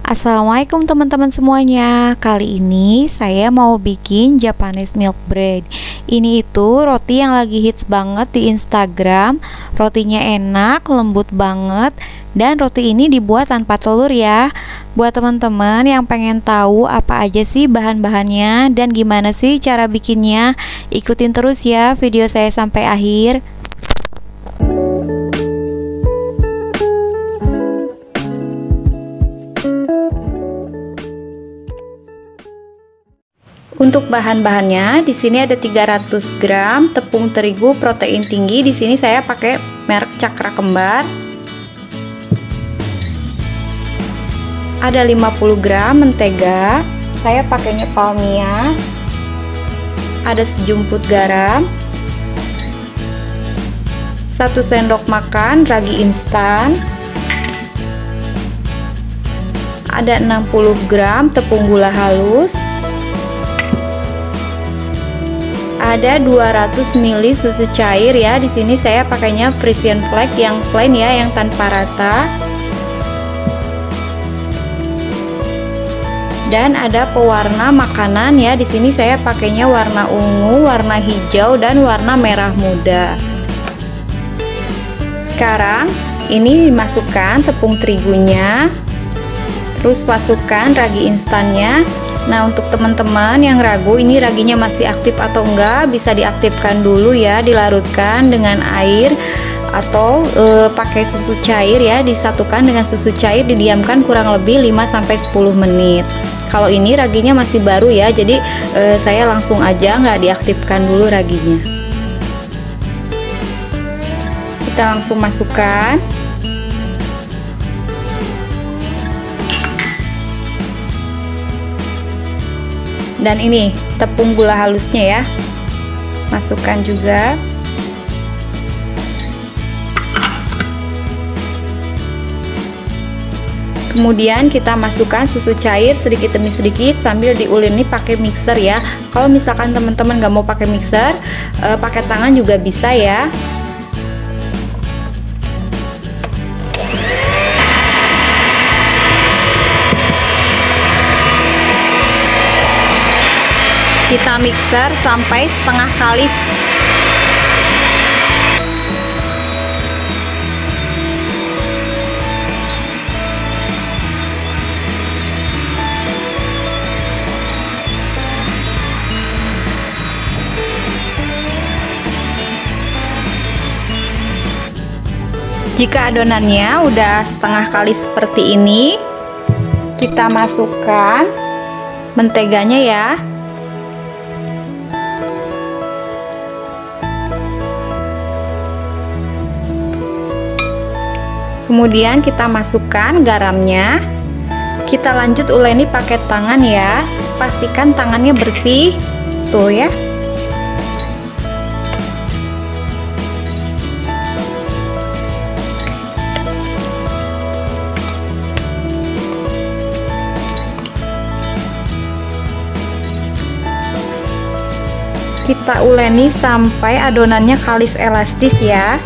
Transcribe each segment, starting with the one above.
Assalamualaikum teman-teman semuanya. Kali ini saya mau bikin Japanese milk bread. Ini itu roti yang lagi hits banget di Instagram. Rotinya enak, lembut banget, dan roti ini dibuat tanpa telur ya. Buat teman-teman yang pengen tahu apa aja sih bahan-bahannya dan gimana sih cara bikinnya, ikutin terus ya video saya sampai akhir. Untuk bahan-bahannya, di sini ada 300 gram tepung terigu protein tinggi. Di sini saya pakai merek Cakra Kembar. Ada 50 gram mentega. Saya pakainya Palmia. Ada sejumput garam. 1 sendok makan ragi instan. Ada 60 gram tepung gula halus. Ada 200 ml susu cair ya. Di sini saya pakainya Frisian Flag yang plain ya, yang tanpa rata. Dan ada pewarna makanan ya. Di sini saya pakainya warna ungu, warna hijau, dan warna merah muda. Sekarang ini dimasukkan tepung terigunya. Terus masukkan ragi instannya. Nah, untuk teman-teman yang ragu ini raginya masih aktif atau enggak, bisa diaktifkan dulu ya, dilarutkan dengan air atau pakai susu cair ya, disatukan dengan susu cair, didiamkan kurang lebih 5-10 menit. Kalau ini raginya masih baru ya, jadi saya langsung aja nggak diaktifkan dulu raginya. Kita langsung masukkan. Dan ini tepung gula halusnya ya, masukkan juga. Kemudian kita masukkan susu cair sedikit demi sedikit sambil diuleni pakai mixer ya. Kalau misalkan teman-teman nggak mau pakai mixer, pakai tangan juga bisa ya. Kita mixer sampai setengah kali. Jika adonannya udah setengah kali seperti ini, kita masukkan menteganya ya. Kemudian kita masukkan garamnya. Kita lanjut uleni pakai tangan ya. Pastikan tangannya bersih. Tuh ya. Kita uleni sampai adonannya kalis elastis ya.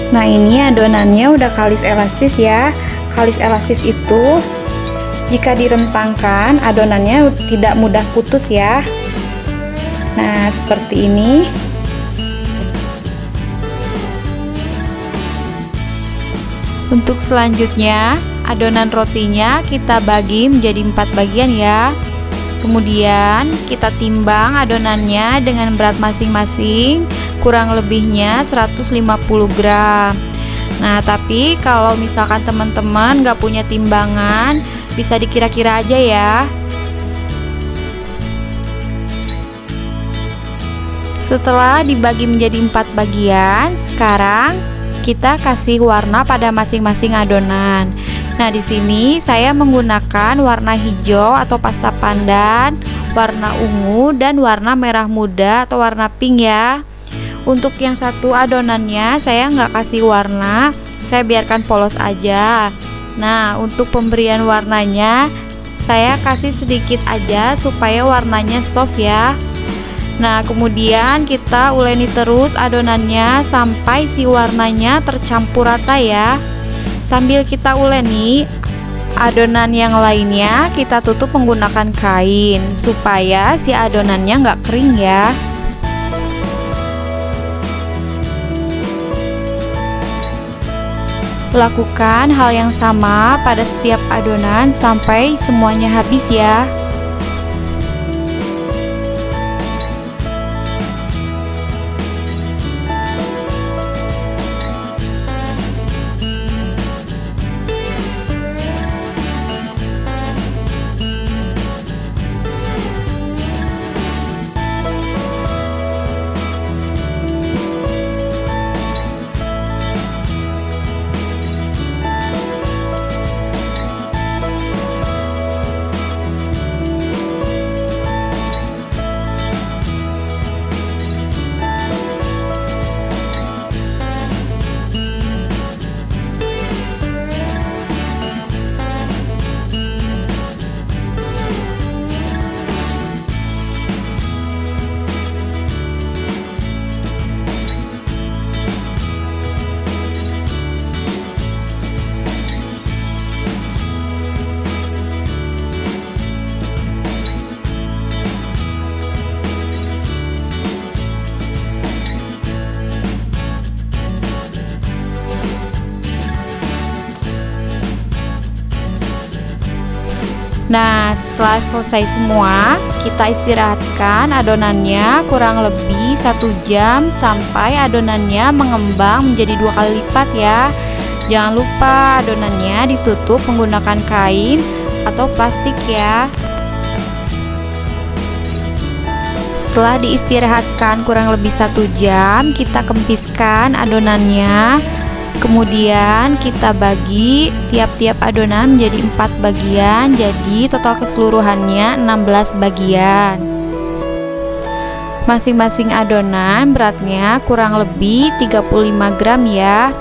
Nah, ini adonannya udah kalis elastis ya. Kalis elastis itu jika direntangkan adonannya tidak mudah putus ya. Nah, seperti ini. Untuk selanjutnya, adonan rotinya kita bagi menjadi 4 bagian ya. Kemudian kita timbang adonannya dengan berat masing-masing, kurang lebihnya 150 gram. Nah, tapi kalau misalkan teman-teman nggak punya timbangan, bisa dikira-kira aja ya. Setelah dibagi menjadi 4 bagian, sekarang kita kasih warna pada masing-masing adonan. Nah, di sini saya menggunakan warna hijau atau pasta pandan, warna ungu, dan warna merah muda atau warna pink ya. Untuk yang satu adonannya saya nggak kasih warna, saya biarkan polos aja. Nah, untuk pemberian warnanya saya kasih sedikit aja supaya warnanya soft ya. Nah, kemudian kita uleni terus adonannya sampai si warnanya tercampur rata ya. Sambil kita uleni, adonan yang lainnya kita tutup menggunakan kain supaya si adonannya nggak kering ya. Lakukan hal yang sama pada setiap adonan sampai semuanya habis ya. Nah, setelah selesai semua, kita istirahatkan adonannya kurang lebih 1 jam sampai adonannya mengembang menjadi 2 kali lipat ya. Jangan lupa adonannya ditutup menggunakan kain atau plastik ya. Setelah diistirahatkan kurang lebih 1 jam, kita kempiskan adonannya. Kemudian kita bagi tiap-tiap adonan menjadi 4 bagian, jadi total keseluruhannya 16 bagian. Masing-masing adonan beratnya kurang lebih 35 gram ya.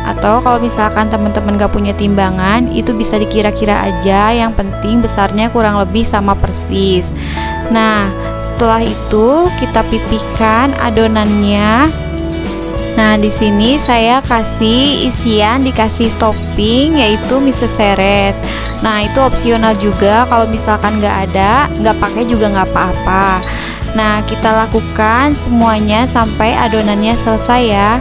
Atau kalau misalkan teman-teman gak punya timbangan, itu bisa dikira-kira aja, yang penting besarnya kurang lebih sama persis. Nah, setelah itu kita pipihkan adonannya. Nah, di sini saya kasih isian, dikasih topping yaitu mise seres. Nah, itu opsional juga, kalau misalkan nggak ada, nggak pakai juga nggak apa-apa. Nah, kita lakukan semuanya sampai adonannya selesai ya.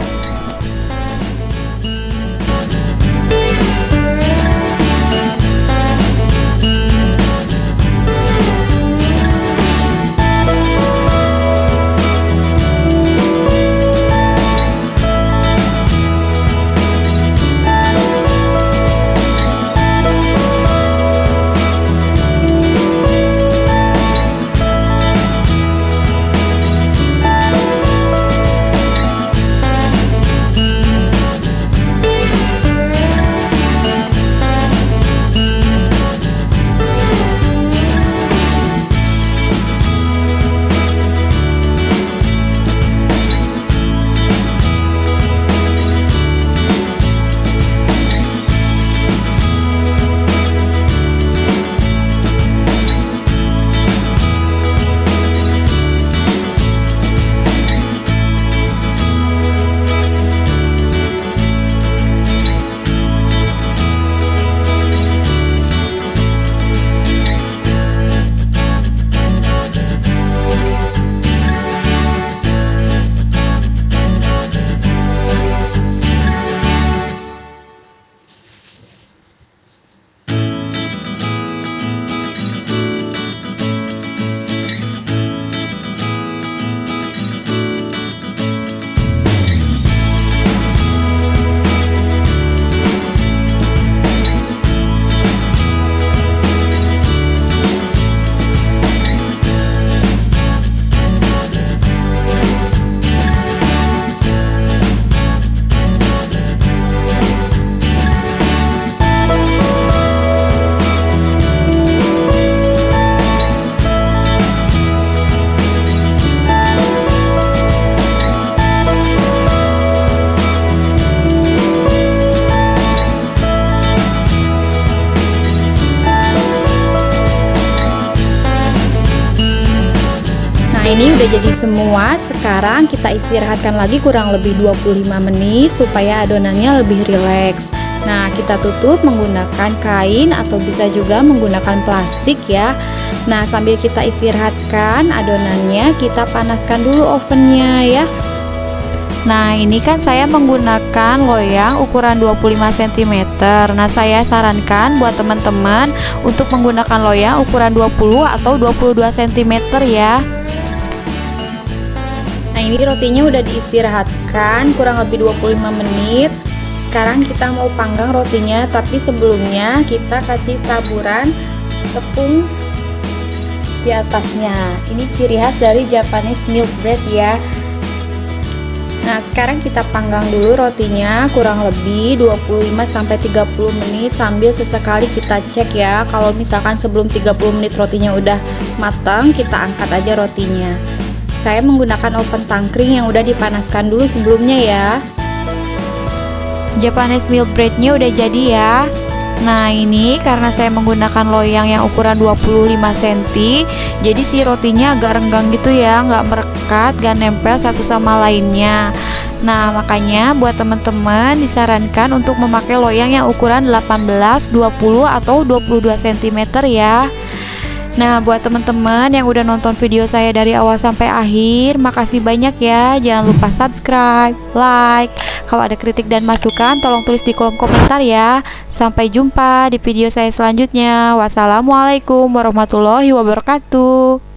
ini udah jadi semua. Sekarang kita istirahatkan lagi kurang lebih 25 menit supaya adonannya lebih rileks. Nah, kita tutup menggunakan kain atau bisa juga menggunakan plastik ya. Nah, sambil kita istirahatkan adonannya, kita panaskan dulu ovennya ya. Nah, ini kan saya menggunakan loyang ukuran 25 cm. Nah, saya sarankan buat teman-teman untuk menggunakan loyang ukuran 20 atau 22 cm ya. Nah, ini rotinya udah diistirahatkan kurang lebih 25 menit. Sekarang kita mau panggang rotinya, tapi sebelumnya kita kasih taburan tepung di atasnya. Ini ciri khas dari Japanese milk bread ya. Nah, sekarang kita panggang dulu rotinya kurang lebih 25-30 menit sambil sesekali kita cek ya. Kalau misalkan sebelum 30 menit rotinya udah matang, kita angkat aja rotinya. Saya menggunakan oven tangkring yang udah dipanaskan dulu sebelumnya ya. Japanese milk breadnya udah jadi ya. Nah, ini karena saya menggunakan loyang yang ukuran 25 cm, jadi si rotinya agak renggang gitu ya, nggak merekat, nggak nempel satu sama lainnya. Nah, makanya buat teman-teman disarankan untuk memakai loyang yang ukuran 18, 20 atau 22 cm ya. Nah, buat teman-teman yang udah nonton video saya dari awal sampai akhir, makasih banyak ya. Jangan lupa subscribe, like. Kalau ada kritik dan masukan, tolong tulis di kolom komentar ya. Sampai jumpa di video saya selanjutnya. Wassalamualaikum warahmatullahi wabarakatuh.